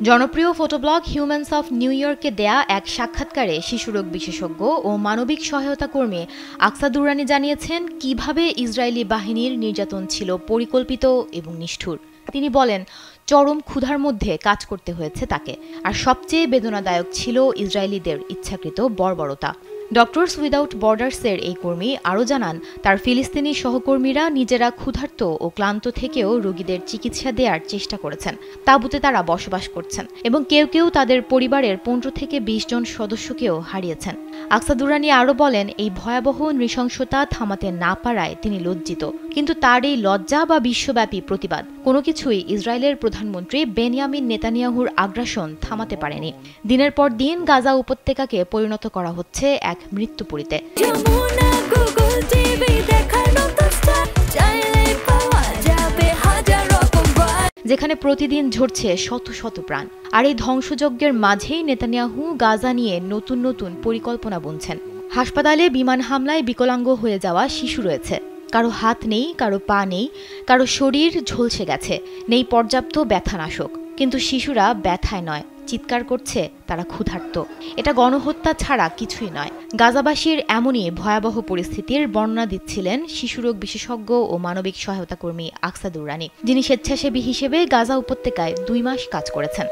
জনপ্রিয় ফটোব্লগ humans of new ইয়র্কে দেয়া এক সাক্ষাৎকারে শিশুরোগ বিশেষজ্ঞ ও মানবিক সহায়তা কর্মী আকসা দুরানি জানিয়েছেন কিভাবে ইসরায়েলি বাহিনীর নির্যাতন ছিল পরিকল্পিত এবং নিষ্ঠুর। তিনি বলেন, চরম ক্ষুধার মধ্যে কাজ করতে হয়েছে তাকে, আর সবচেয়ে বেদনাদায়ক ছিল ইসরায়েলিদের ইচ্ছাকৃত বর্বরতা। ডক্টরস উইদাউট বর্ডার্সের এই কর্মী আরও জানান, তার ফিলিস্তিনি সহকর্মীরা নিজেরা ক্ষুধার্ত ও ক্লান্ত থেকেও রোগীদের চিকিৎসা দেওয়ার চেষ্টা করেছেন। তাঁবুতে তারা বসবাস করছেন এবং কেউ কেউ তাদের পরিবারের 15 থেকে 20 জন সদস্যকেও হারিয়েছেন। আকসা দুরানি আরও বলেন, এই ভয়াবহ নৃশংসতা থামাতে না পারায় তিনি লজ্জিত, কিন্তু তার এই লজ্জা বা বিশ্বব্যাপী প্রতিবাদ কোনো কিছুই ইসরায়েলের প্রধানমন্ত্রী বেনিয়ামিন নেতানিয়াহুর আগ্রাসন থামাতে পারেনি। দিনের পর দিন গাজা উপত্যকাকে পরিণত করা হচ্ছে এক মৃত্যুপুরীতে। যেখানে প্রতিদিন ঝরছে শত শত প্রাণ। আর এই ধ্বংসযজ্ঞের মাঝেই নেতানিয়াহু গাজা নিয়ে নতুন নতুন পরিকল্পনা বুনছেন। হাসপাতালে বিমান হামলায় বিকলাঙ্গ হয়ে যাওয়া শিশু রয়েছে, কারো হাত নেই, কারো পা নেই, কারো শরীর ঝলসে গেছে, নেই পর্যাপ্ত ব্যথানাশক। কিন্তু শিশুরা ব্যথায় নয়, চিৎকার করছে, তারা ক্ষুধার্ত। এটা গণহত্যা ছাড়া কিছুই নয়। গাজাবাসীর এমনই ভয়াবহ পরিস্থিতির বর্ণনা দিচ্ছিলেন শিশুরোগ বিশেষজ্ঞ ও মানবিক সহায়তা কর্মী আকসা দুরানি, যিনি স্বেচ্ছাসেবী হিসেবে গাজা উপত্যকায় 2 মাস কাজ করেছেন।